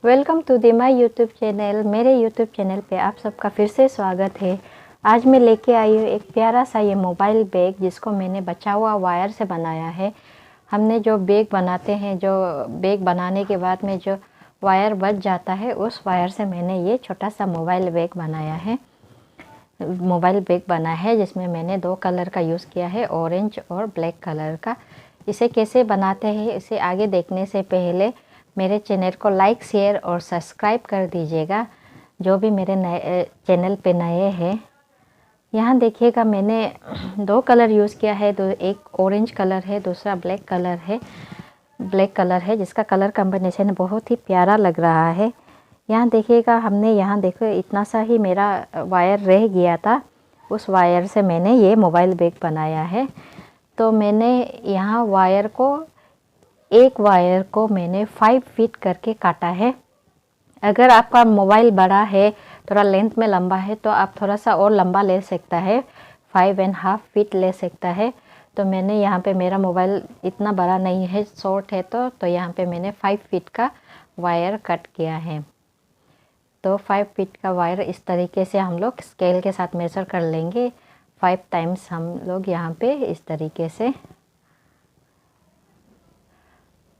Welcome to the my YouTube channel. मेरे YouTube channel पे आप सबका फिर से स्वागत है। आज मैं लेके आई हूँ एक प्यारा सा ये मोबाइल बैग जिसको मैंने बचा हुआ वायर से बनाया है। हमने जो बैग बनाते हैं, जो बैग बनाने के बाद में जो वायर बच जाता है, उस वायर से मैंने ये छोटा सा मोबाइल बैग बनाया है। मोबाइल बैग बना है जिसमें मैंने दो कलर का यूज़ किया है, ऑरेंज और ब्लैक कलर का। इसे कैसे बनाते हैं इसे आगे देखने से पहले मेरे चैनल को लाइक, शेयर और सब्सक्राइब कर दीजिएगा, जो भी मेरे नए चैनल पे नए हैं। यहाँ देखिएगा मैंने दो कलर यूज़ किया है, एक ऑरेंज कलर है, दूसरा ब्लैक कलर है जिसका कलर कॉम्बिनेशन बहुत ही प्यारा लग रहा है। यहाँ देखिएगा, हमने यहाँ देखो इतना सा ही मेरा वायर रह गया था, उस वायर से मैंने ये मोबाइल बैग बनाया है। तो मैंने यहाँ एक वायर को मैंने 5 फीट करके काटा है। अगर आपका मोबाइल बड़ा है, थोड़ा लेंथ में लंबा है, तो आप थोड़ा सा और लंबा ले सकता है, 5.5 फीट ले सकता है। तो मैंने यहाँ पे, मेरा मोबाइल इतना बड़ा नहीं है, शॉर्ट है, तो यहाँ पे मैंने 5 फीट का वायर कट किया है। तो 5 फीट का वायर इस तरीके से हम लोग स्केल के साथ मेज़र कर लेंगे। 5 टाइम्स हम लोग यहाँ पे इस तरीके से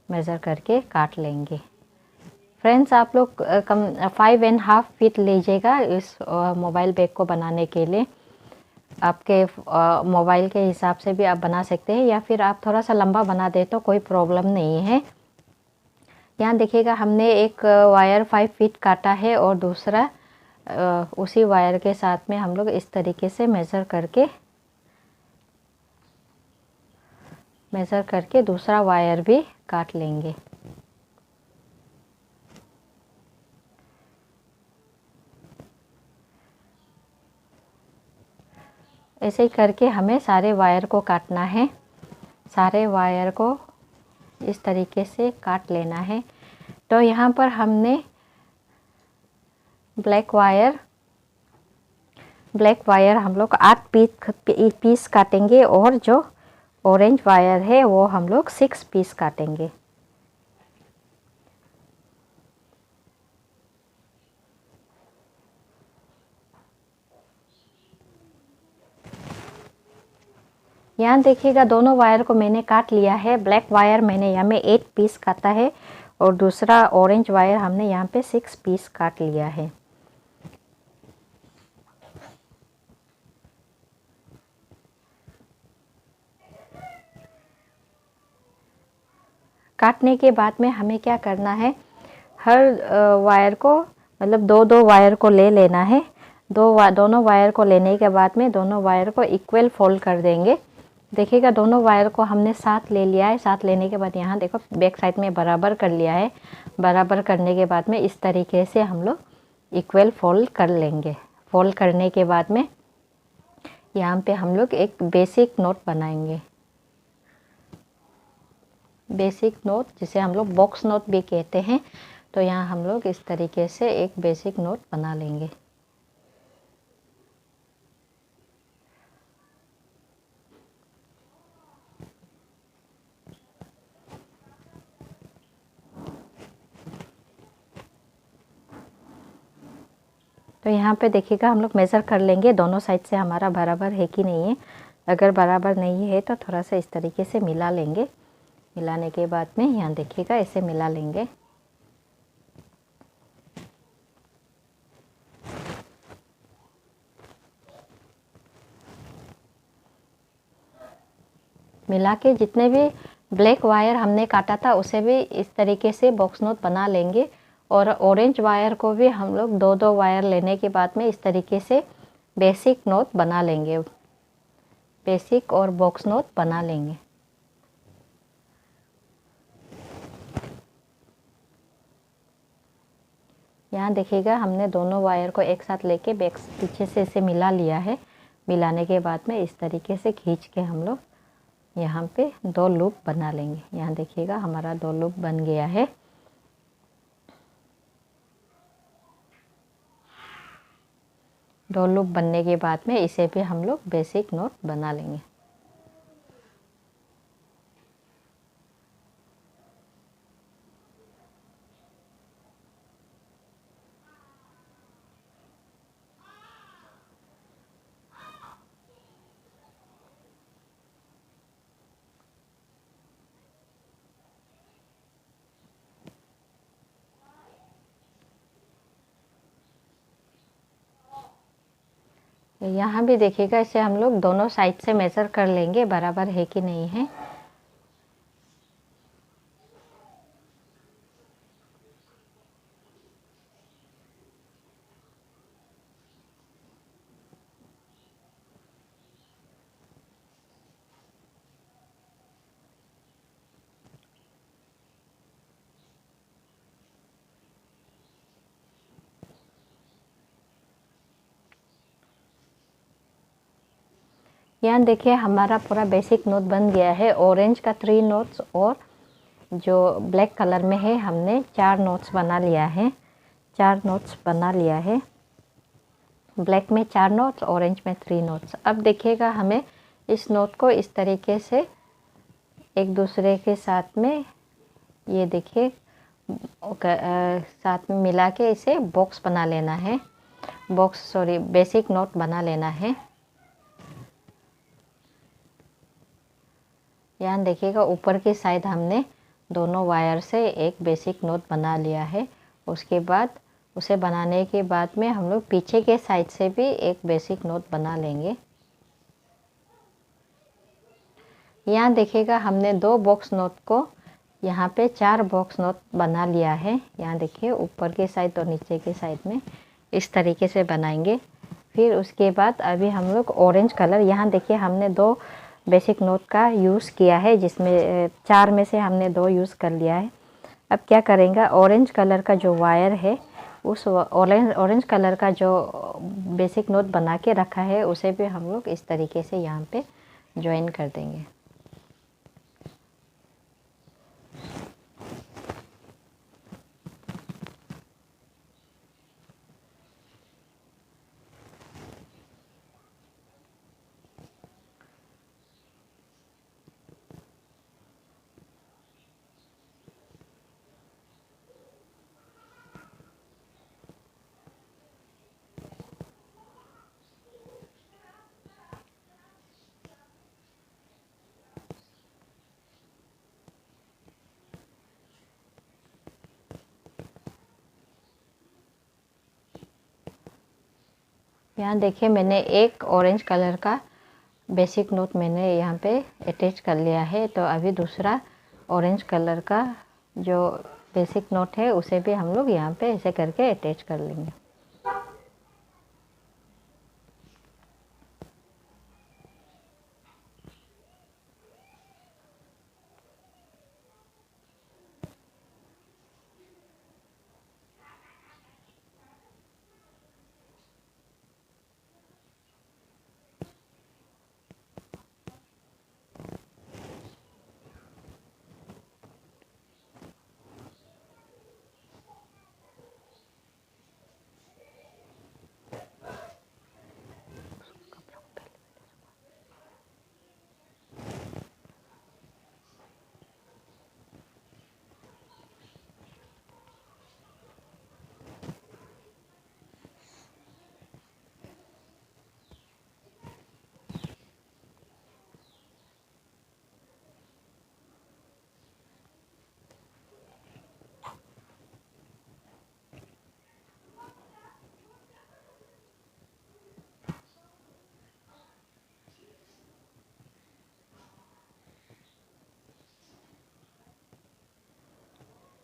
मेज़र करके काट लेंगे। फ्रेंड्स, आप लोग 5.5 फीट लीजिएगा इस मोबाइल बैग को बनाने के लिए। आपके मोबाइल के हिसाब से भी आप बना सकते हैं, या फिर आप थोड़ा सा लंबा बना दे तो कोई प्रॉब्लम नहीं है। यहाँ देखिएगा, हमने एक वायर 5 फीट काटा है और दूसरा उसी वायर के साथ में हम लोग इस तरीके से मेज़र करके दूसरा वायर भी काट लेंगे। ऐसे ही करके हमें सारे वायर को काटना है। सारे वायर को इस तरीके से काट लेना है। तो यहाँ पर हमने ब्लैक वायर हम लोग 8 पीस काटेंगे, और जो ऑरेंज वायर है वो हम लोग 6 पीस काटेंगे। यहाँ देखिएगा, दोनों वायर को मैंने काट लिया है। ब्लैक वायर मैंने यहाँ में 8 पीस काटा है, और दूसरा ऑरेंज वायर हमने यहाँ पे 6 पीस काट लिया है। काटने के बाद में हमें क्या करना है, हर वायर को, मतलब दो वायर को ले लेना है। दोनों वायर को लेने के बाद में दोनों वायर को इक्वल फोल्ड कर देंगे। देखिएगा, दोनों वायर को हमने साथ ले लिया है। साथ लेने के बाद यहाँ देखो, बैक साइड में बराबर कर लिया है। बराबर करने के बाद में इस तरीके से हम लोग इक्वल फोल्ड कर लेंगे। फोल्ड करने के बाद में यहाँ पे हम लोग एक बेसिक नोट बनाएंगे। बेसिक नोट जिसे हम लोग बॉक्स नोट भी कहते हैं। तो यहाँ हम लोग इस तरीके से एक बेसिक नोट बना लेंगे। तो यहाँ पे देखिएगा, हम लोग मेज़र कर लेंगे दोनों साइड से हमारा बराबर है कि नहीं है। अगर बराबर नहीं है तो थोड़ा सा इस तरीके से मिला लेंगे। मिलाने के बाद में यहाँ देखिएगा, ऐसे मिला लेंगे। मिला के जितने भी ब्लैक वायर हमने काटा था उसे भी इस तरीके से बॉक्स नोट बना लेंगे। और ऑरेंज वायर को भी हम लोग दो वायर लेने के बाद में इस तरीके से बेसिक नोट बना लेंगे। बेसिक और बॉक्स नोट बना लेंगे। यहाँ देखिएगा, हमने दोनों वायर को एक साथ लेके पीछे से इसे मिला लिया है। मिलाने के बाद में इस तरीके से खींच के हम लोग यहाँ पे 2 लूप बना लेंगे। यहाँ देखिएगा, हमारा 2 लूप बन गया है। दो लूप बनने के बाद में इसे भी हम लोग बेसिक नोट बना लेंगे। यहाँ भी देखिएगा, इसे हम लोग दोनों साइड से मेज़र कर लेंगे बराबर है कि नहीं है। यहाँ देखिए हमारा पूरा बेसिक नोट बन गया है। ऑरेंज का 3 नोट्स और जो ब्लैक कलर में है हमने 4 नोट्स बना लिया है। 4 नोट्स बना लिया है। ब्लैक में 4 नोट्स, ऑरेंज में 3 नोट्स। अब देखिएगा हमें इस नोट को इस तरीके से एक दूसरे के साथ में, ये देखिए साथ में मिला के इसे बॉक्स बना लेना है। बेसिक नोट बना लेना है। यहाँ देखिएगा ऊपर की साइड हमने दोनों वायर से एक बेसिक नोट बना लिया है। उसके बाद उसे बनाने के बाद में हम लोग पीछे के साइड से भी एक बेसिक नोट बना लेंगे। यहाँ देखिएगा हमने 2 बॉक्स नोट को यहाँ पे 4 बॉक्स नोट बना लिया है। यहाँ देखिए ऊपर के साइड और नीचे के साइड में इस तरीके से बनाएंगे। फिर उसके बाद अभी हम लोग ऑरेंज कलर, यहाँ देखिए हमने 2 बेसिक नोट का यूज़ किया है, जिसमें 4 में से हमने 2 यूज़ कर लिया है। अब क्या करेंगे, ऑरेंज कलर का जो वायर है उस ऑरेंज कलर का जो बेसिक नोट बना के रखा है उसे भी हम लोग इस तरीके से यहाँ पे ज्वाइन कर देंगे। यहाँ देखिए मैंने एक ऑरेंज कलर का बेसिक नोट मैंने यहाँ पे अटैच कर लिया है। तो अभी दूसरा ऑरेंज कलर का जो बेसिक नोट है उसे भी हम लोग यहाँ पे ऐसे करके अटैच कर लेंगे।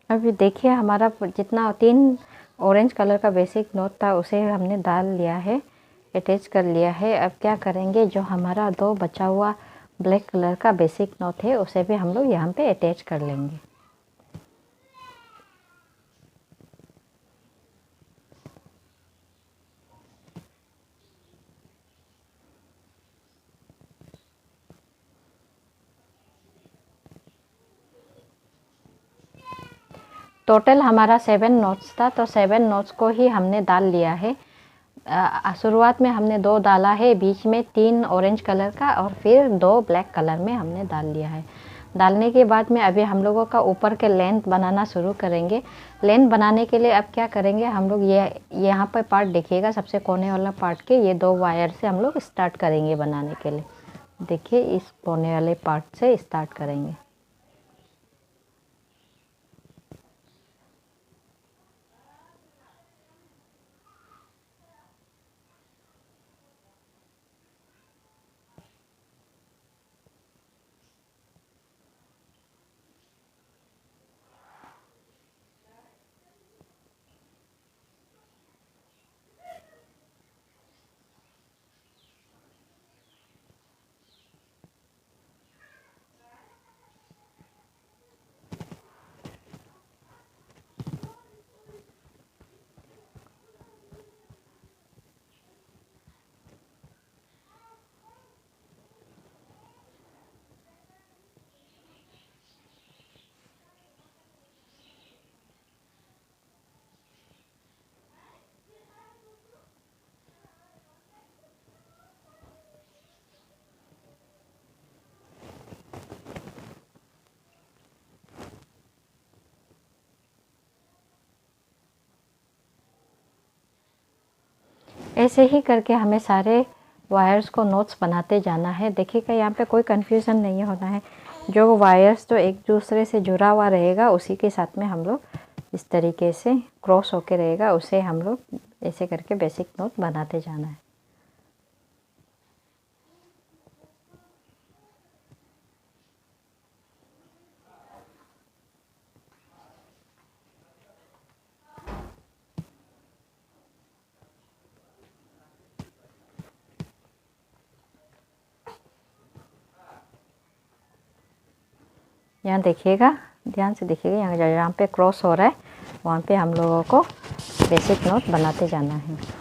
अभी देखिए हमारा जितना 3 ऑरेंज कलर का बेसिक नोट था उसे हमने डाल लिया है, अटैच कर लिया है। अब क्या करेंगे, जो हमारा 2 बचा हुआ ब्लैक कलर का बेसिक नोट है उसे भी हम लोग यहाँ पे अटैच कर लेंगे। टोटल हमारा 7 नोट्स था, तो 7 नोट्स को ही हमने डाल लिया है। शुरुआत में हमने 2 डाला है, बीच में 3 ऑरेंज कलर का और फिर 2 ब्लैक कलर में हमने डाल लिया है। डालने के बाद में अभी हम लोगों का ऊपर के लेंथ बनाना शुरू करेंगे। लेंथ बनाने के लिए अब क्या करेंगे, हम लोग ये यहाँ पर पार्ट देखिएगा, सबसे कोने वाला पार्ट के ये 2 वायर से हम लोग स्टार्ट करेंगे बनाने के लिए। देखिए इस कोने वाले पार्ट से स्टार्ट करेंगे। ऐसे ही करके हमें सारे वायर्स को नोट्स बनाते जाना है। देखिएगा यहाँ पे कोई कन्फ्यूज़न नहीं होना है। जो वायर्स जो एक दूसरे से जुड़ा हुआ रहेगा उसी के साथ में हम लोग इस तरीके से क्रॉस होके रहेगा, उसे हम लोग ऐसे करके बेसिक नोट बनाते जाना है। यहाँ देखिएगा, ध्यान से देखिएगा, यहाँ पे क्रॉस हो रहा है, वहाँ पे हम लोगों को बेसिक नोट बनाते जाना है।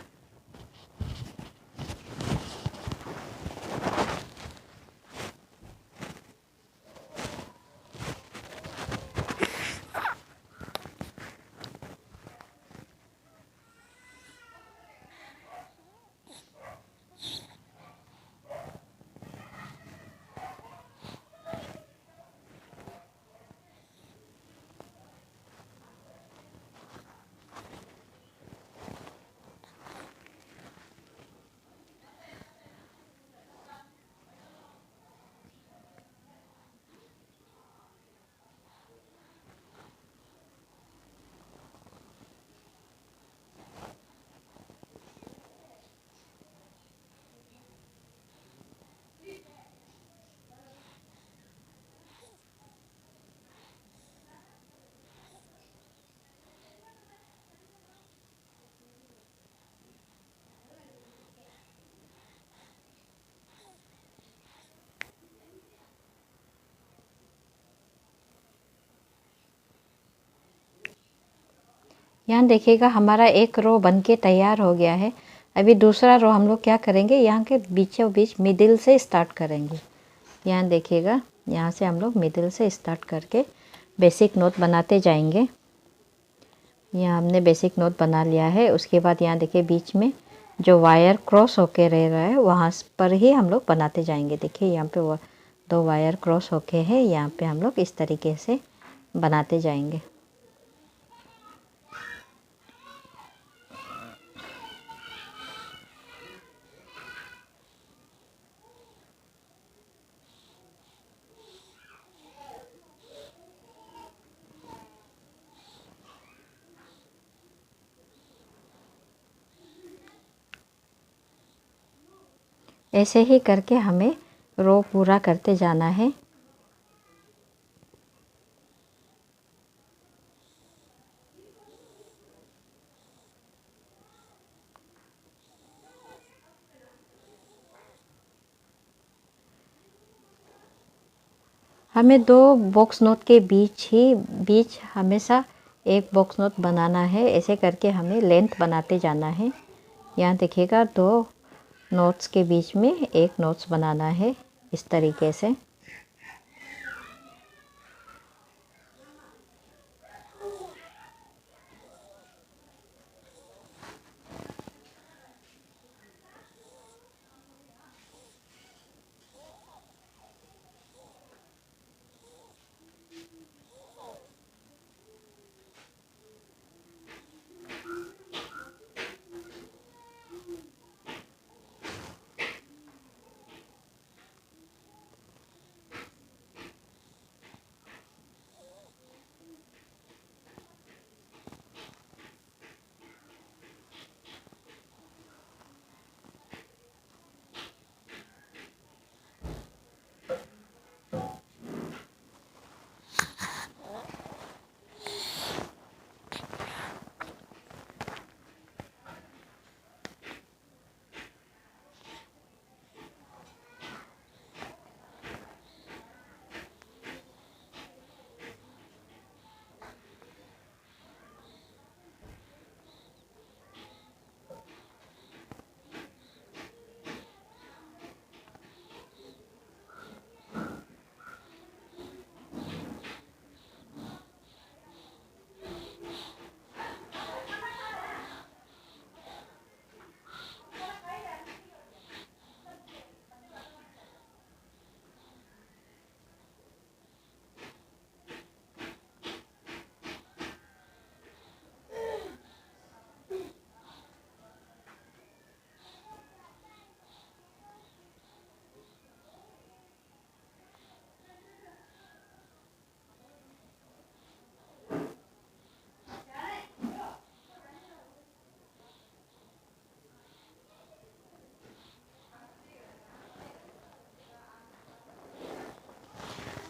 यहाँ देखिएगा हमारा एक रो बन के तैयार हो गया है। अभी दूसरा रो हम लोग क्या करेंगे, यहाँ के बीचों बीच मिडिल से स्टार्ट करेंगे। यहाँ देखिएगा, यहाँ से हम लोग मिडिल से स्टार्ट करके बेसिक नोट बनाते जाएंगे। यहाँ हमने बेसिक नोट बना लिया है। उसके बाद यहाँ देखिए बीच में जो वायर क्रॉस होके रह रहा है वहाँ पर ही हम लोग बनाते जाएंगे। देखिए यहाँ पे वो 2 वायर क्रॉस होके है, यहाँ पे हम लोग इस तरीके से बनाते जाएंगे। ऐसे ही करके हमें रो पूरा करते जाना है। हमें 2 बॉक्स नोट के बीच हमेशा एक बॉक्स नोट बनाना है। ऐसे करके हमें लेंथ बनाते जाना है। यहाँ देखिएगा 2 नोट्स के बीच में एक नोट्स बनाना है इस तरीके से।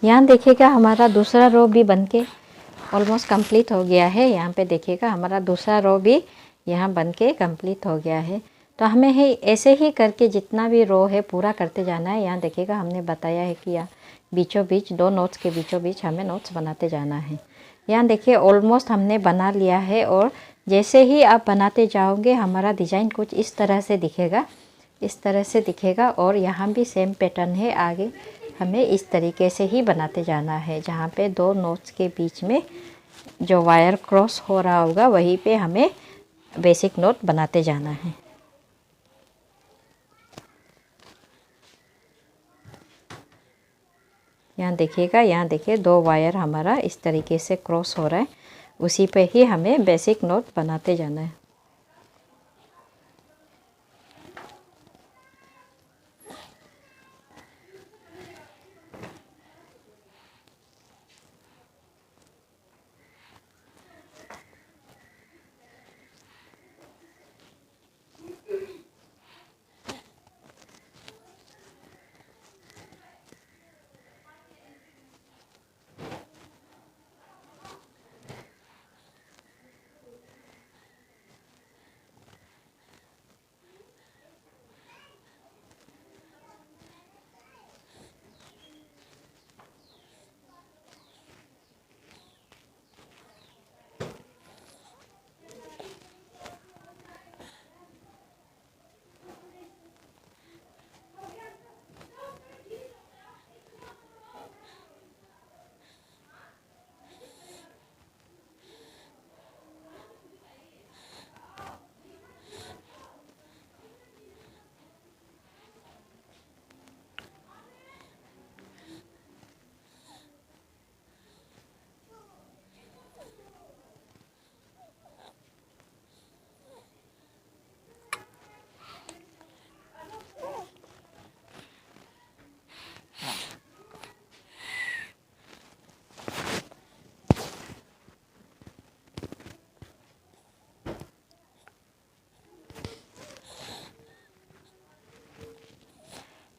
यहाँ देखिएगा हमारा दूसरा रो भी बनके ऑलमोस्ट कंप्लीट हो गया है। यहाँ पे देखिएगा हमारा दूसरा रो भी यहाँ बनके कंप्लीट हो गया है। तो हमें ही ऐसे ही करके जितना भी रो है पूरा करते जाना है। यहाँ देखिएगा हमने बताया है कि यहाँ बीचों बीच दो नोट्स के बीचों बीच हमें नोट्स बनाते जाना है। यहाँ देखिए ऑलमोस्ट हमने बना लिया है और जैसे ही आप बनाते जाओगे हमारा डिज़ाइन कुछ इस तरह से दिखेगा, इस तरह से दिखेगा। और यहाँ भी सेम पैटर्न है, आगे हमें इस तरीके से ही बनाते जाना है। जहाँ पे दो नोट्स के बीच में जो वायर क्रॉस हो रहा होगा वहीं पे हमें बेसिक नोट बनाते जाना है। यहाँ देखिएगा, यहाँ देखिए दो वायर हमारा इस तरीके से क्रॉस हो रहा है, उसी पे ही हमें बेसिक नोट बनाते जाना है।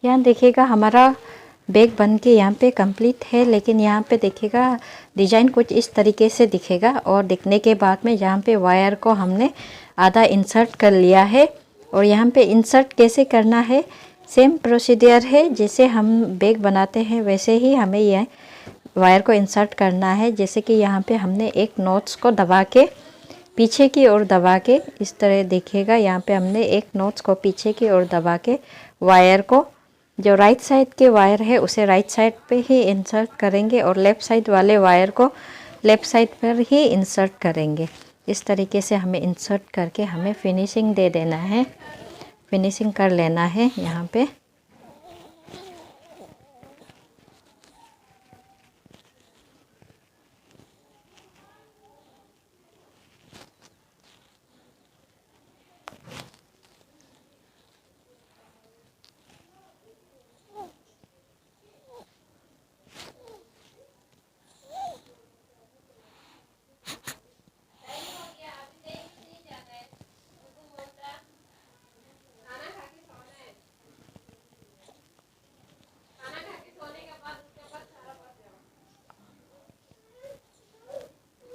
यहाँ देखिएगा हमारा बैग बन के यहाँ पे कंप्लीट है, लेकिन यहाँ पे देखिएगा डिजाइन कुछ इस तरीके से दिखेगा। और दिखने के बाद में यहाँ पे वायर को हमने आधा इंसर्ट कर लिया है। और यहाँ पे इंसर्ट कैसे करना है, सेम प्रोसीजर है जैसे हम बैग बनाते हैं वैसे ही हमें यह वायर को इंसर्ट करना है। जैसे कि यहाँ पे हमने एक नोट्स को दबा के पीछे की ओर दबा के, इस तरह देखिएगा यहाँ पे हमने एक नोट्स को पीछे की ओर दबा के वायर को, जो राइट साइड के वायर है उसे राइट साइड पे ही इंसर्ट करेंगे और लेफ़्ट साइड वाले वायर को लेफ़्ट साइड पर ही इंसर्ट करेंगे। इस तरीके से हमें इंसर्ट करके हमें फिनिशिंग दे देना है, फिनिशिंग कर लेना है यहाँ पे।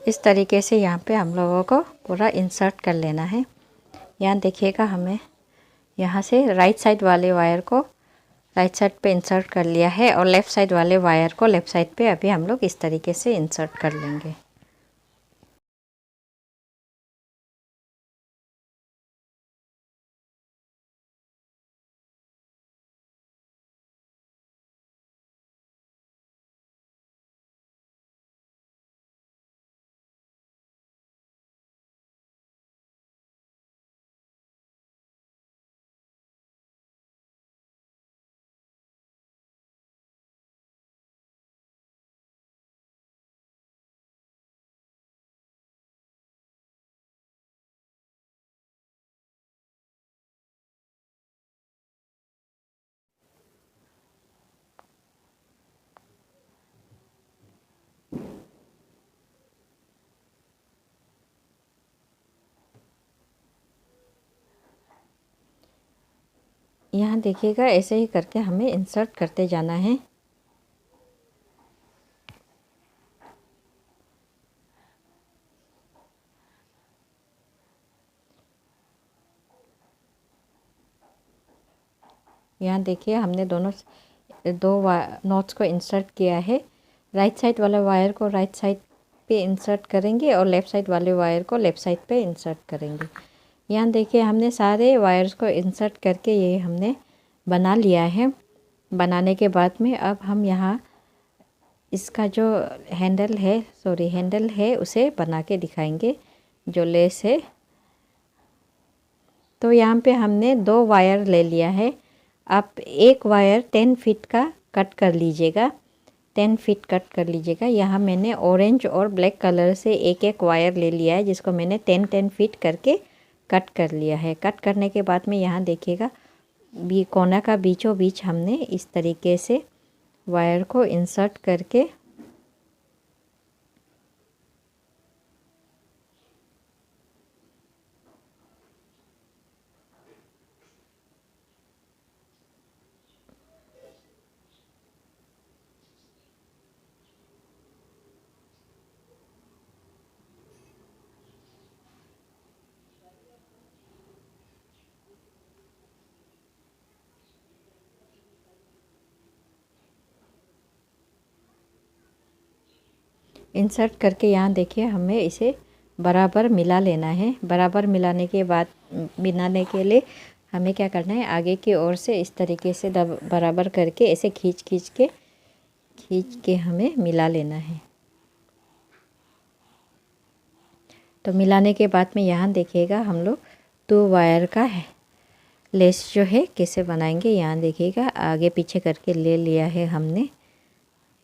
इस तरीके से यहाँ पे हम लोगों को पूरा इंसर्ट कर लेना है। यहाँ देखिएगा हमें यहाँ से राइट साइड वाले वायर को राइट साइड पे इंसर्ट कर लिया है और लेफ़्ट साइड वाले वायर को लेफ़्ट साइड पे अभी हम लोग इस तरीके से इंसर्ट कर लेंगे। यहाँ देखिएगा ऐसे ही करके हमें इंसर्ट करते जाना है। यहाँ देखिए हमने दोनों दो नॉट्स को इंसर्ट किया है। राइट साइड वाले वायर को राइट साइड पे इंसर्ट करेंगे और लेफ़्ट साइड वाले वायर को लेफ़्ट साइड पे इंसर्ट करेंगे। यहाँ देखिए हमने सारे वायर्स को इंसर्ट करके ये हमने बना लिया है। बनाने के बाद में अब हम यहाँ इसका जो हैंडल है उसे बना के दिखाएंगे, जो लेस है। तो यहाँ पे हमने 2 वायर ले लिया है। आप एक वायर 10 फीट का कट कर लीजिएगा, 10 फीट कट कर लीजिएगा। यहाँ मैंने ऑरेंज और ब्लैक कलर से एक एक वायर ले लिया है, जिसको मैंने 10 फीट करके कट कर लिया है। कट करने के बाद में यहाँ देखिएगा कोना का बीचों बीच हमने इस तरीके से वायर को इंसर्ट करके इंसर्ट करके यहाँ देखिए हमें इसे बराबर मिला लेना है। बराबर मिलाने के बाद मिलाने के लिए हमें क्या करना है, आगे की ओर से इस तरीके से बराबर करके ऐसे खींच के हमें मिला लेना है। तो मिलाने के बाद में यहाँ देखिएगा हम लोग 2 वायर का है लेस जो है कैसे बनाएंगे। यहाँ देखिएगा आगे पीछे करके ले लिया है हमने।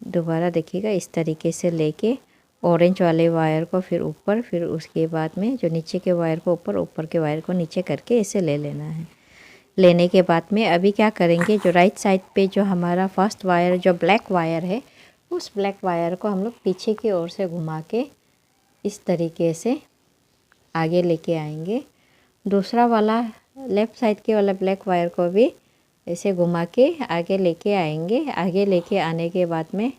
दोबारा देखिएगा इस तरीके से लेके ऑरेंज वाले वायर को फिर ऊपर, फिर उसके बाद में जो नीचे के वायर को ऊपर, ऊपर के वायर को नीचे करके इसे ले लेना है। लेने के बाद में अभी क्या करेंगे, जो राइट साइड पे जो हमारा फर्स्ट वायर जो ब्लैक वायर है, उस ब्लैक वायर को हम लोग पीछे की ओर से घुमा के इस तरीके से आगे लेके आएंगे। दूसरा वाला लेफ़्ट साइड के वाला ब्लैक वायर को भी ऐसे घुमा के आगे लेके आएंगे। आगे लेके आने के बाद में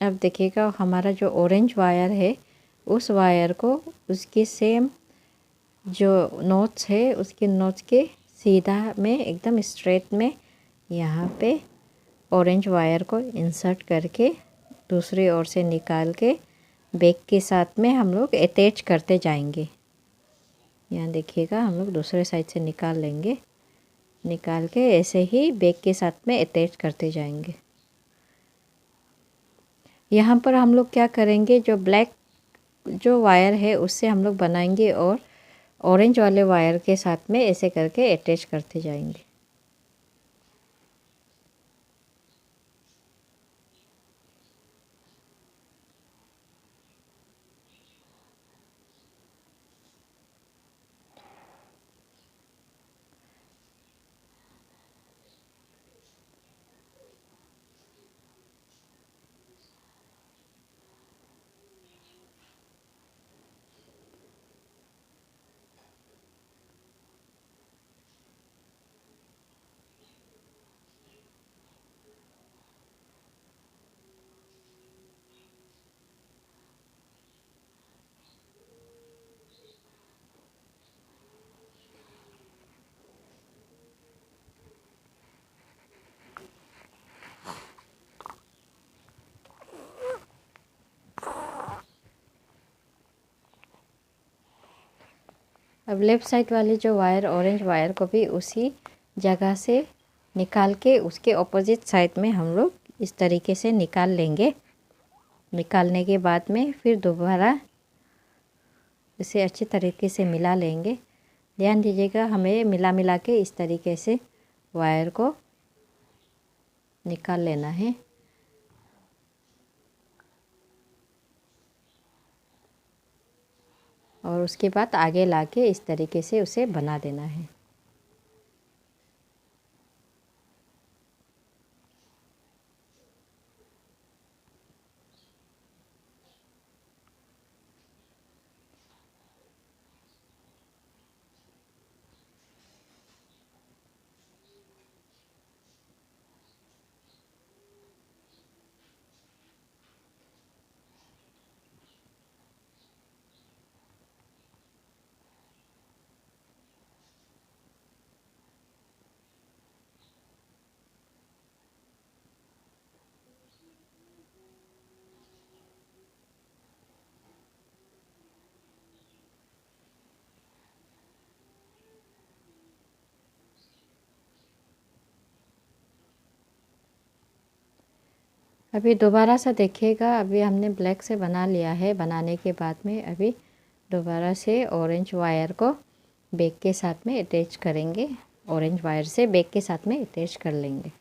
अब देखिएगा हमारा जो ऑरेंज वायर है, उस वायर को उसके सेम जो नोट्स है उसके नोट्स के सीधा में एकदम स्ट्रेट में यहाँ पे ऑरेंज वायर को इंसर्ट करके दूसरी ओर से निकाल के बैक के साथ में हम लोग अटैच करते जाएंगे। यहाँ देखिएगा हम लोग दूसरे साइड से निकाल लेंगे, निकाल के ऐसे ही बैक के साथ में अटैच करते जाएंगे। यहाँ पर हम लोग क्या करेंगे, जो ब्लैक जो वायर है उससे हम लोग बनाएंगे और ऑरेंज वाले वायर के साथ में ऐसे करके अटैच करते जाएंगे। अब लेफ़्ट साइड वाली जो वायर ऑरेंज वायर को भी उसी जगह से निकाल के उसके ऑपोजिट साइड में हम लोग इस तरीके से निकाल लेंगे। निकालने के बाद में फिर दोबारा इसे अच्छी तरीके से मिला लेंगे। ध्यान दीजिएगा हमें मिला के इस तरीके से वायर को निकाल लेना है। और उसके बाद आगे लाके इस तरीके से उसे बना देना है। अभी दोबारा से देखिएगा, अभी हमने ब्लैक से बना लिया है। बनाने के बाद में अभी दोबारा से ऑरेंज वायर को बैग के साथ में अटैच करेंगे। ऑरेंज वायर से बैग के साथ में अटैच कर लेंगे।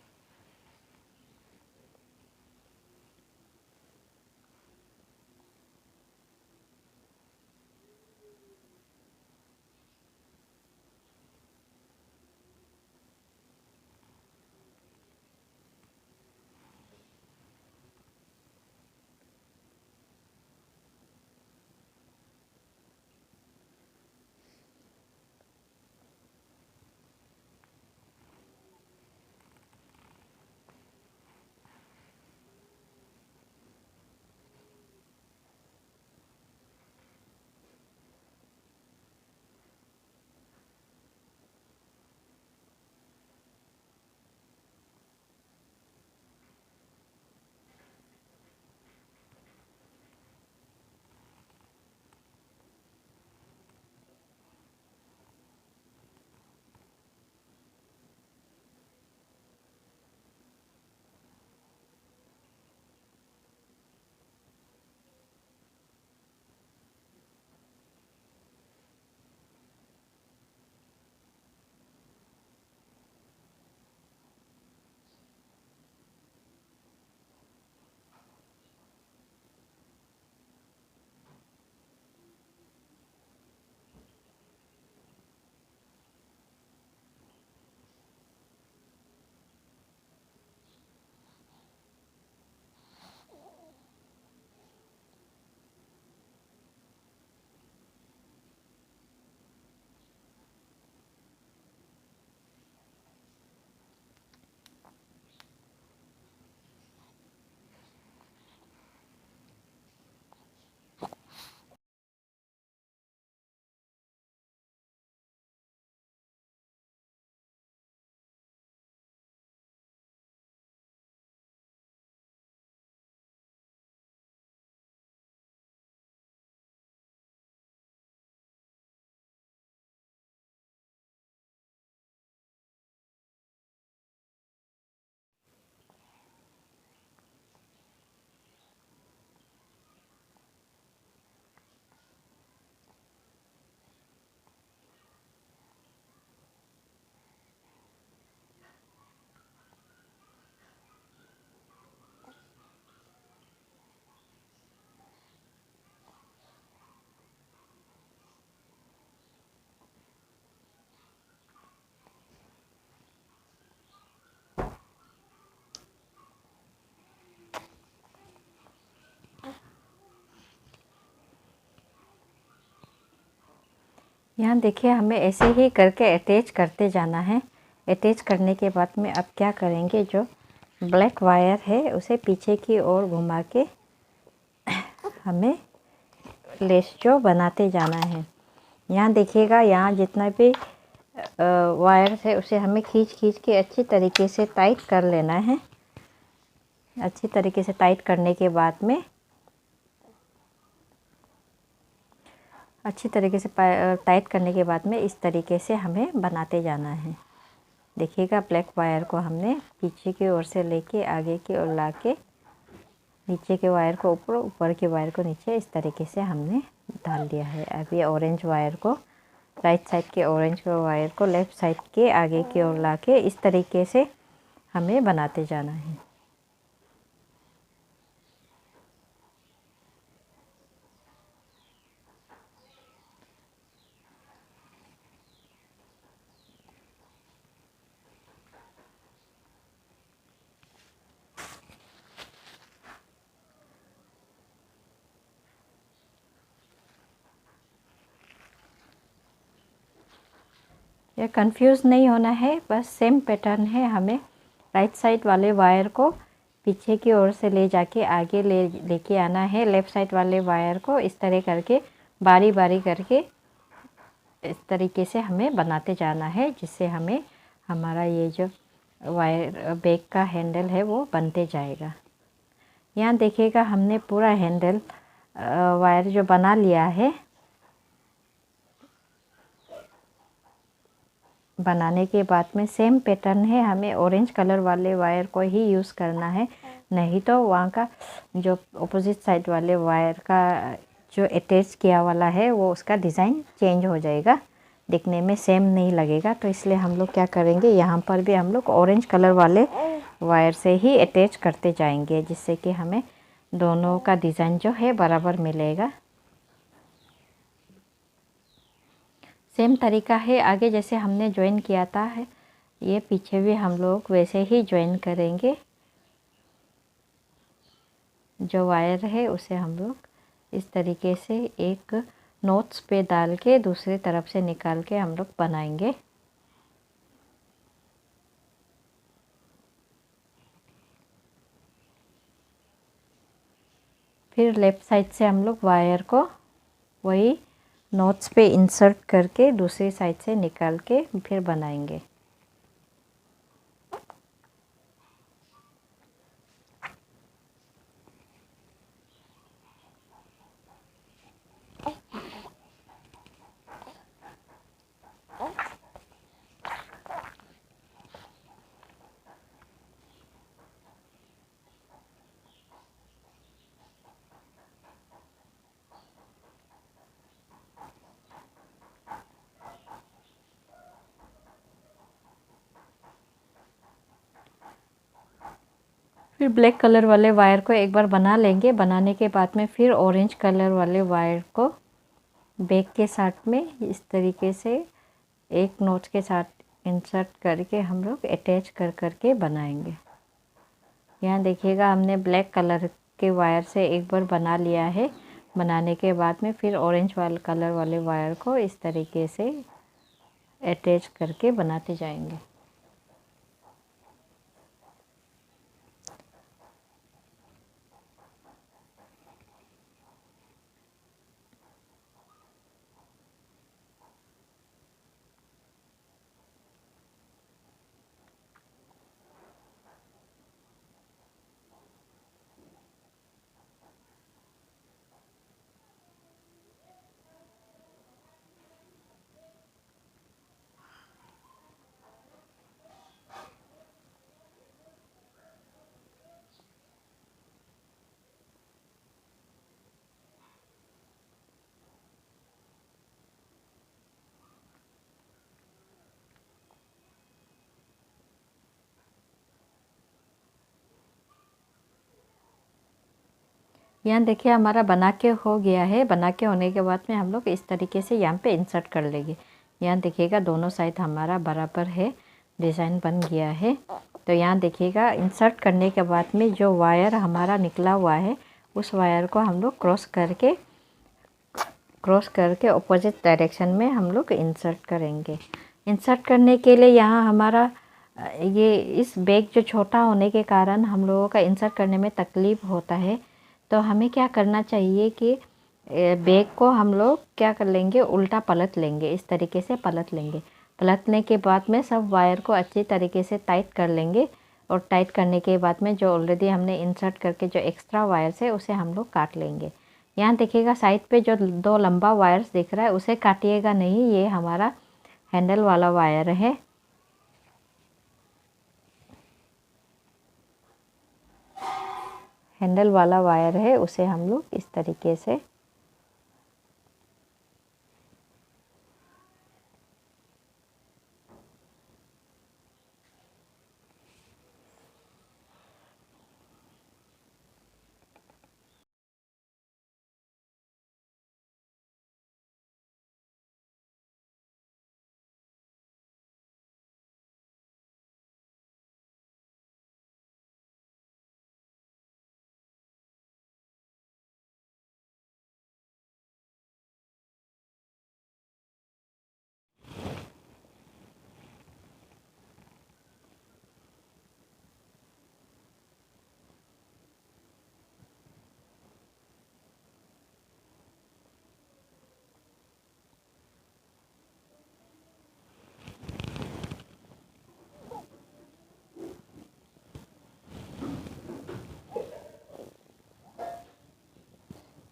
यहाँ देखिए, हमें ऐसे ही करके अटैच करते जाना है। अटैच करने के बाद में अब क्या करेंगे, जो ब्लैक वायर है उसे पीछे की ओर घुमा के हमें लेस जो बनाते जाना है। यहाँ देखिएगा, यहाँ जितना भी वायर है उसे हमें खींच खींच के अच्छी तरीके से टाइट कर लेना है। अच्छी तरीके से टाइट करने के बाद में टाइट करने के बाद में इस तरीके से हमें बनाते जाना है। देखिएगा, ब्लैक वायर को हमने पीछे की ओर से लेके आगे की ओर ला के नीचे के वायर को ऊपर, ऊपर के वायर को नीचे, इस तरीके से हमने डाल दिया है। अब ये ऑरेंज वायर को, राइट साइड के ऑरेंज वायर को लेफ़्ट साइड के आगे की ओर ला के इस तरीके से हमें बनाते जाना है। ये कंफ्यूज नहीं होना है, बस सेम पैटर्न है। हमें राइट साइड वाले वायर को पीछे की ओर से ले जाके आगे लेके आना है। लेफ़्ट साइड वाले वायर को इस तरह करके बारी बारी करके इस तरीके से हमें बनाते जाना है, जिससे हमें हमारा ये जो वायर बैग का हैंडल है वो बनते जाएगा। यहाँ देखिएगा, हमने पूरा हैंडल वायर जो बना लिया है। बनाने के बाद में सेम पैटर्न है, हमें ऑरेंज कलर वाले वायर को ही यूज़ करना है। नहीं तो वहाँ का जो अपोजिट साइड वाले वायर का जो अटैच किया वाला है वो उसका डिज़ाइन चेंज हो जाएगा, दिखने में सेम नहीं लगेगा। तो इसलिए हम लोग क्या करेंगे, यहाँ पर भी हम लोग ऑरेंज कलर वाले वायर से ही अटैच करते जाएंगे, जिससे कि हमें दोनों का डिज़ाइन जो है बराबर मिलेगा। सेम तरीका है आगे जैसे हमने ज्वाइन किया था है, ये पीछे भी हम लोग वैसे ही ज्वाइन करेंगे। जो वायर है उसे हम लोग इस तरीके से एक नोट्स पे डाल के दूसरी तरफ से निकाल के हम लोग बनाएंगे। फिर लेफ़्ट साइड से हम लोग वायर को वही नोट्स पे इंसर्ट करके दूसरी साइड से निकाल के फिर बनाएंगे। फिर ब्लैक कलर वाले वायर को एक बार बना लेंगे। बनाने के बाद में फिर ऑरेंज कलर वाले वायर को बैक के साथ में इस तरीके से एक नोच के साथ इंसर्ट करके हम लोग अटैच कर करके बनाएंगे। यहाँ देखिएगा हमने ब्लैक कलर के वायर से एक बार बना लिया है। बनाने के बाद में फिर ऑरेंज वाले कलर वाले वायर को इस तरीके से अटैच करके बनाते जाएंगे। यहाँ देखिए हमारा बना के हो गया है। बना के होने के बाद में हम लोग इस तरीके से यहाँ पे इंसर्ट कर लेंगे। यहाँ देखिएगा दोनों साइड हमारा बराबर है, डिज़ाइन बन गया है। तो यहाँ देखिएगा इंसर्ट करने के बाद में जो वायर हमारा निकला हुआ है उस वायर को हम लोग क्रॉस करके अपोजिट डायरेक्शन में हम लोग इंसर्ट करेंगे। इंसर्ट करने के लिए यहाँ हमारा ये इस बैग जो छोटा होने के कारण हम लोगों का इंसर्ट करने में तकलीफ़ होता है। तो हमें क्या करना चाहिए कि बैग को हम लोग क्या कर लेंगे, उल्टा पलट लेंगे। इस तरीके से पलट लेंगे। पलटने के बाद में सब वायर को अच्छी तरीके से टाइट कर लेंगे। और टाइट करने के बाद में जो ऑलरेडी हमने इंसर्ट करके जो एक्स्ट्रा वायर्स है उसे हम लोग काट लेंगे। यहाँ देखिएगा साइड पे जो दो लंबा वायर्स दिख रहा है उसे काटिएगा नहीं, ये हमारा हैंडल वाला वायर है। हैंडल वाला वायर है, उसे हम लोग इस तरीके से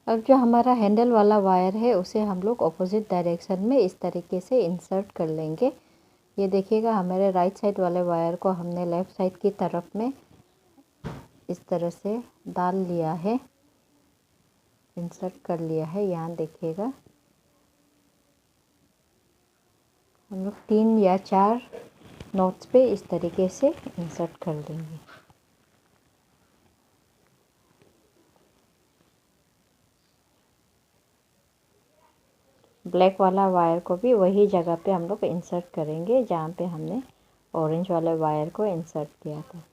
अब जो हमारा हैंडल वाला वायर है उसे हम लोग अपोजिट डायरेक्शन में इस तरीके से इंसर्ट कर लेंगे। ये देखिएगा हमारे राइट साइड वाले वायर को हमने लेफ़्ट साइड की तरफ में इस तरह से डाल लिया है, इंसर्ट कर लिया है। यहाँ देखिएगा हम लोग 3 या 4 नोट्स पे इस तरीके से इंसर्ट कर देंगे। ब्लैक वाला वायर को भी वही जगह पे हम लोग इंसर्ट करेंगे जहाँ पे हमने ऑरेंज वाले वायर को इंसर्ट किया था।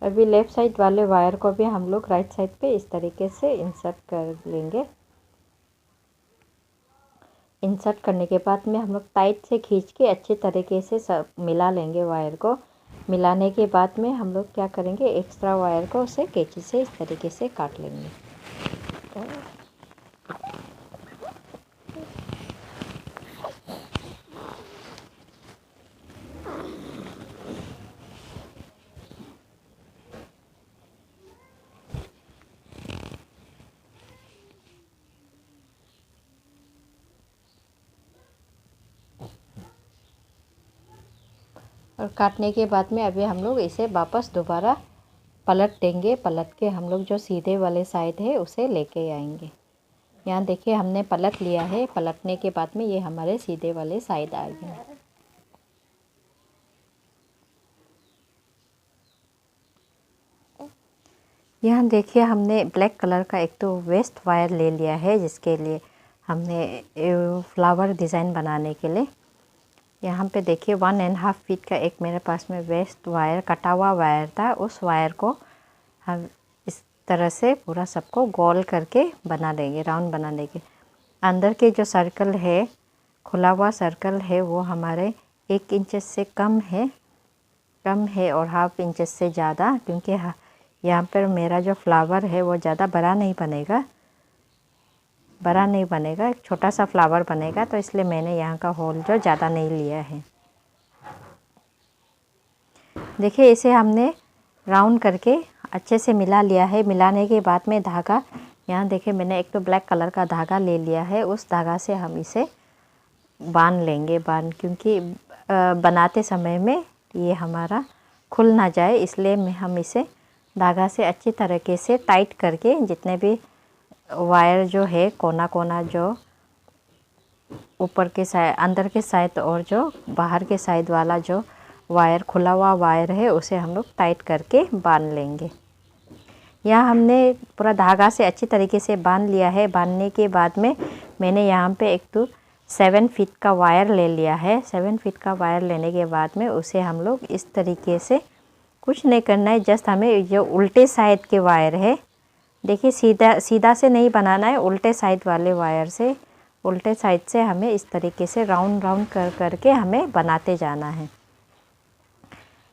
अभी लेफ़्ट साइड वाले वायर को भी हम लोग राइट साइड पे इस तरीके से इंसर्ट कर लेंगे। इंसर्ट करने के बाद में हम लोग टाइट से खींच के अच्छे तरीके से सब मिला लेंगे वायर को। मिलाने के बाद में हम लोग क्या करेंगे, एक्स्ट्रा वायर को उसे कैंची से इस तरीके से काट लेंगे। और काटने के बाद में अभी हम लोग इसे वापस दोबारा पलट देंगे। पलट के हम लोग जो सीधे वाले साइड है उसे लेके आएंगे। यहाँ देखिए हमने पलट लिया है। पलटने के बाद में ये हमारे सीधे वाले साइड आ गए। यहाँ देखिए हमने ब्लैक कलर का एक तो वेस्ट वायर ले लिया है, जिसके लिए हमने फ्लावर डिज़ाइन बनाने के लिए। यहाँ पे देखिए 1.5 फीट का एक मेरे पास में वेस्ट वायर, कटा हुआ वायर था। उस वायर को हम इस तरह से पूरा सबको गोल करके बना देंगे, राउंड बना देंगे। अंदर के जो सर्कल है, खुला हुआ सर्कल है, वो हमारे 1 इंच से कम है और 1/2 इंच से ज़्यादा, क्योंकि यहाँ पर मेरा जो फ्लावर है वो ज़्यादा बड़ा नहीं बनेगा, एक छोटा सा फ्लावर बनेगा, तो इसलिए मैंने यहाँ का होल जो ज़्यादा नहीं लिया है। देखिए इसे हमने राउंड करके अच्छे से मिला लिया है। मिलाने के बाद में धागा, यहाँ देखिए मैंने एक तो ब्लैक कलर का धागा ले लिया है। उस धागा से हम इसे बांध लेंगे, क्योंकि बनाते समय में ये हमारा खुल ना जाए, इसलिए हम इसे धागा से अच्छी तरीके से टाइट करके, जितने भी वायर जो है कोना कोना, जो ऊपर के साइड, अंदर के साइड और जो बाहर के साइड वाला जो वायर, खुला हुआ वायर है, उसे हम लोग टाइट करके बांध लेंगे। यहाँ हमने पूरा धागा से अच्छी तरीके से बांध लिया है। बांधने के बाद में मैंने यहाँ पे एक तो 7 फीट का वायर ले लिया है। 7 फीट का वायर लेने के बाद में उसे हम लोग इस तरीके से, कुछ नहीं करना है, जस्ट हमें जो उल्टे साइड के वायर है, देखिए सीधा से नहीं बनाना है, उल्टे साइड वाले वायर से, उल्टे साइड से हमें इस तरीके से राउंड करके हमें बनाते जाना है।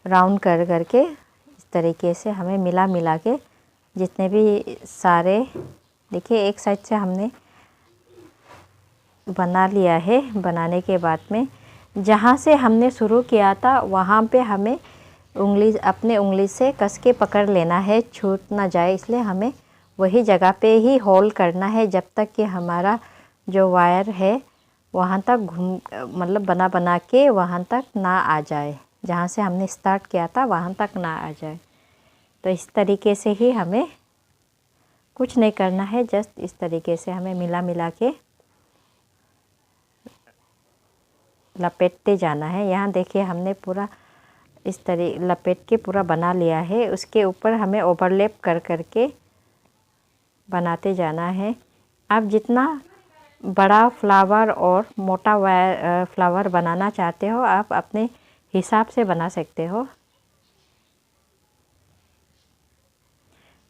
राउंड करके इस तरीके से हमें मिला के जितने भी सारे, देखिए एक साइड से हमने बना लिया है। बनाने के बाद में जहाँ से हमने शुरू किया था वहाँ पे हमें अपने उंगली से कस के पकड़ लेना है, छूट ना जाए, इसलिए हमें वही जगह पे ही होल्ड करना है जब तक कि हमारा जो वायर है वहाँ तक मतलब बना के वहाँ तक ना आ जाए, जहाँ से हमने स्टार्ट किया था वहाँ तक ना आ जाए। तो इस तरीके से ही हमें, कुछ नहीं करना है, जस्ट इस तरीके से हमें मिला के लपेटते जाना है। यहाँ देखिए हमने पूरा इस तरह लपेट के पूरा बना लिया है। उसके ऊपर हमें ओवरलैप करके बनाते जाना है। आप जितना बड़ा फ्लावर और मोटा फ्लावर बनाना चाहते हो, आप अपने हिसाब से बना सकते हो।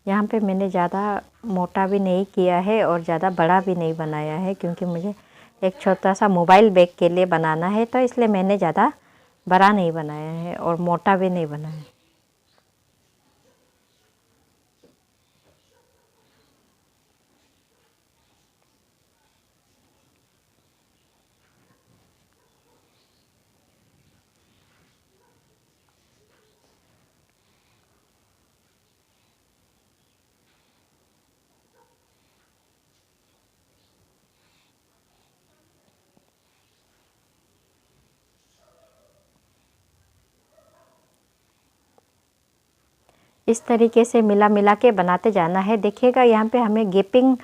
यहाँ पे मैंने ज़्यादा मोटा भी नहीं किया है और ज़्यादा बड़ा भी नहीं बनाया है, क्योंकि मुझे एक छोटा सा मोबाइल बैग के लिए बनाना है, तो इसलिए मैंने ज़्यादा बड़ा नहीं बनाया है और मोटा भी नहीं बनाया है। इस तरीके से मिला मिला के बनाते जाना है। देखिएगा यहाँ पे हमें गैपिंग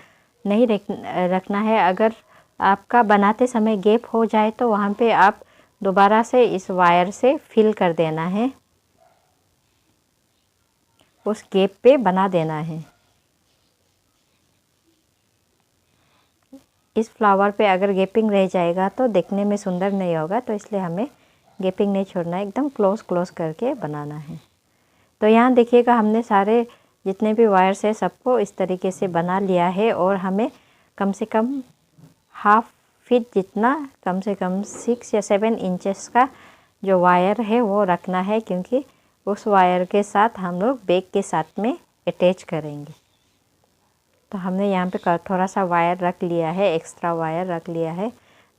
नहीं रखना है। अगर आपका बनाते समय गैप हो जाए तो वहाँ पे आप दोबारा से इस वायर से फिल कर देना है, उस गैप पे बना देना है। इस फ्लावर पे अगर गैपिंग रह जाएगा तो देखने में सुंदर नहीं होगा, तो इसलिए हमें गैपिंग नहीं छोड़ना है, एकदम क्लोज करके बनाना है। तो यहाँ देखिएगा हमने सारे जितने भी वायर्स है सबको इस तरीके से बना लिया है और हमें कम से कम हाफ फीट जितना, कम से कम 6 या 7 इंचेस का जो वायर है वो रखना है, क्योंकि उस वायर के साथ हम लोग बैग के साथ में अटैच करेंगे। तो हमने यहाँ पे थोड़ा सा वायर रख लिया है, एक्स्ट्रा वायर रख लिया है।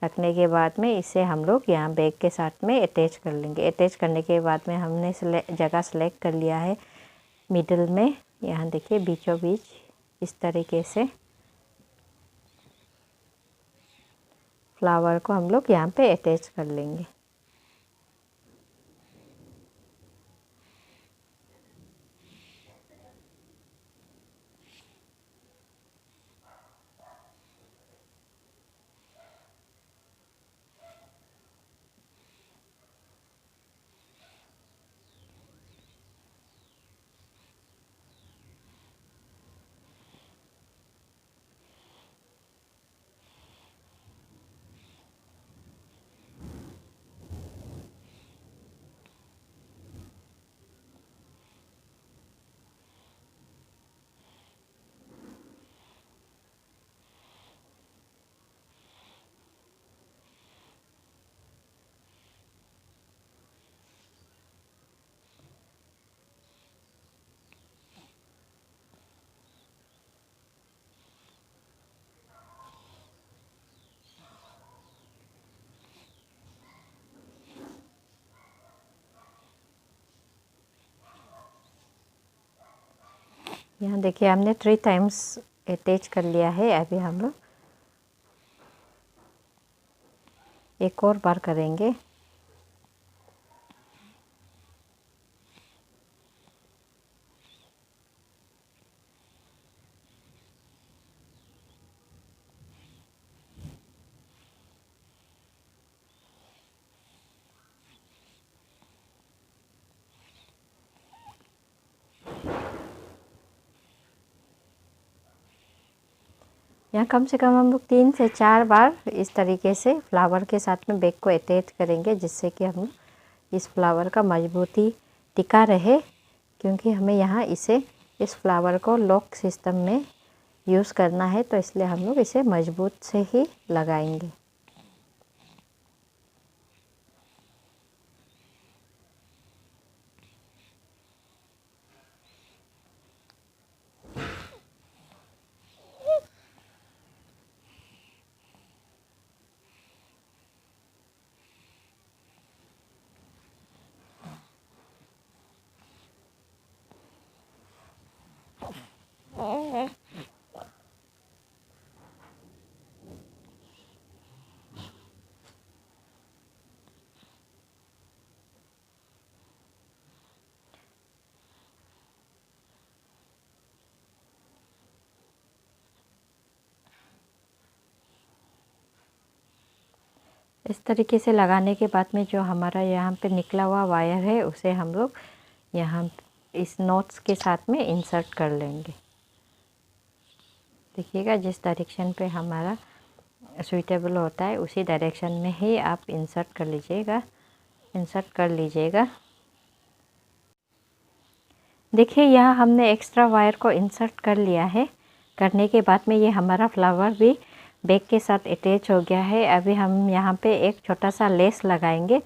रखने के बाद में इसे हम लोग यहाँ बैग के साथ में अटैच कर लेंगे। अटैच करने के बाद में हमने जगह सेलेक्ट कर लिया है मिडल में। यहाँ देखिए बीचों बीच इस तरीके से फ्लावर को हम लोग यहाँ पे अटैच कर लेंगे। यहाँ देखिए हमने 3 टाइम्स अटैच कर लिया है। अभी हम लोग एक और बार करेंगे। यहाँ कम से कम हम लोग 3 से 4 बार इस तरीके से फ्लावर के साथ में बैग को अटैच करेंगे, जिससे कि हम इस फ्लावर का मजबूती टिका रहे, क्योंकि हमें यहाँ इस फ्लावर को लॉक सिस्टम में यूज़ करना है, तो इसलिए हम लोग इसे मजबूत से ही लगाएंगे। इस तरीके से लगाने के बाद में जो हमारा यहाँ पे निकला हुआ वायर है उसे हम लोग यहाँ इस नॉट्स के साथ में इंसर्ट कर लेंगे। देखिएगा जिस डायरेक्शन पे हमारा सूटेबल होता है उसी डायरेक्शन में ही आप इंसर्ट कर लीजिएगा। देखिए यहाँ हमने एक्स्ट्रा वायर को इंसर्ट कर लिया है। करने के बाद में ये हमारा फ्लावर भी बैग के साथ अटैच हो गया है। अभी हम यहाँ पे एक छोटा सा लेस लगाएंगे,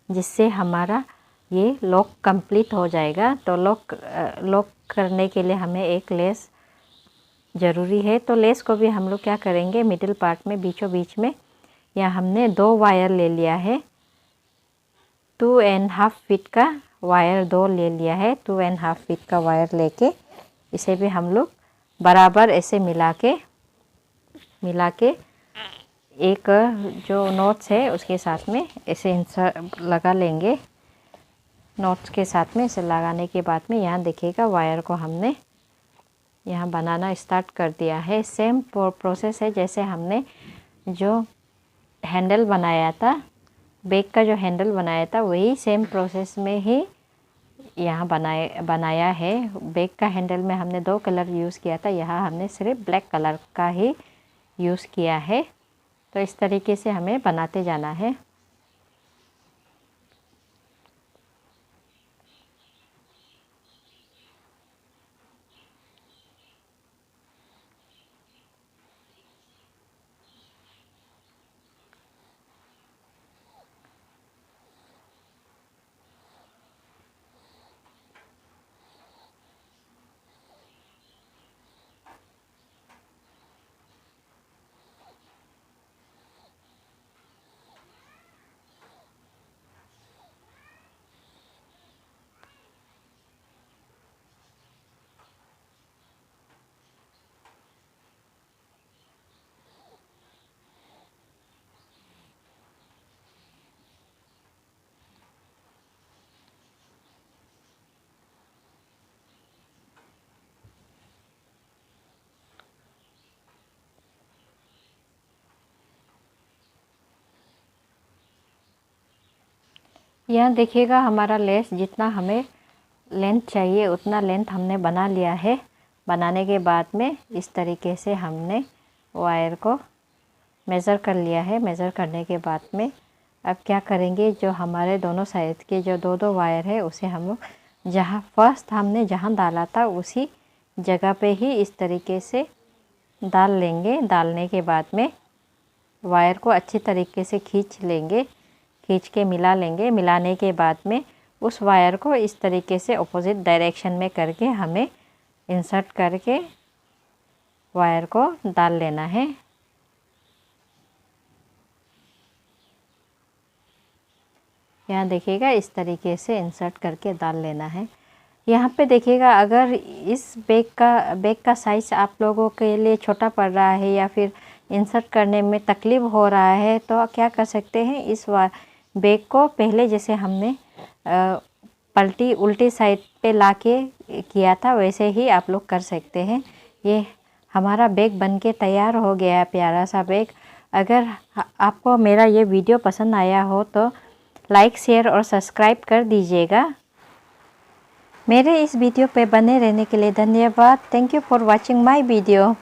जिससे हमारा ये लॉक कंप्लीट हो जाएगा। तो लॉक करने के लिए हमें एक लेस ज़रूरी है। तो लेस को भी हम लोग क्या करेंगे, मिडिल पार्ट में बीचों बीच में यहाँ हमने 2 वायर ले लिया है। 2.5 फीट का वायर 2 ले लिया है। 2.5 फीट का वायर लेके इसे भी हम लोग बराबर ऐसे मिला के एक जो नॉट्स है उसके साथ में ऐसे इंसर्ट लगा लेंगे। नॉट्स के साथ में इसे लगाने के बाद में यहाँ देखिएगा वायर को हमने यहाँ बनाना स्टार्ट कर दिया है। सेम प्रोसेस है जैसे हमने जो हैंडल बनाया था, बैग का जो हैंडल बनाया था, वही सेम प्रोसेस में ही यहाँ बनाया है। बैग का हैंडल में हमने 2 कलर यूज़ किया था, यहाँ हमने सिर्फ ब्लैक कलर का ही यूज़ किया है। तो इस तरीके से हमें बनाते जाना है। यहाँ देखिएगा हमारा लेस जितना हमें लेंथ चाहिए उतना लेंथ हमने बना लिया है। बनाने के बाद में इस तरीके से हमने वायर को मेज़र कर लिया है। मेज़र करने के बाद में अब क्या करेंगे, जो हमारे दोनों साइड के जो 2-2 वायर है उसे हम लोग जहाँ फर्स्ट हमने जहाँ डाला था उसी जगह पे ही इस तरीके से डाल लेंगे। डालने के बाद में वायर को अच्छी तरीके से खींच लेंगे, खींच के मिला लेंगे। मिलाने के बाद में उस वायर को इस तरीके से ऑपोजिट डायरेक्शन में करके हमें इंसर्ट करके वायर को डाल लेना है। यहाँ देखिएगा इस तरीके से इंसर्ट करके डाल लेना है। यहाँ पे देखिएगा अगर इस बैग का साइज़ आप लोगों के लिए छोटा पड़ रहा है या फिर इंसर्ट करने में तकलीफ़ हो रहा है तो क्या कर सकते हैं, इस बैग को पहले जैसे हमने पलटी उल्टी साइड पे लाके किया था वैसे ही आप लोग कर सकते हैं। ये हमारा बैग बनके तैयार हो गया है, प्यारा सा बैग। अगर आपको मेरा ये वीडियो पसंद आया हो तो लाइक, शेयर और सब्सक्राइब कर दीजिएगा। मेरे इस वीडियो पे बने रहने के लिए धन्यवाद। Thank you for watching my video.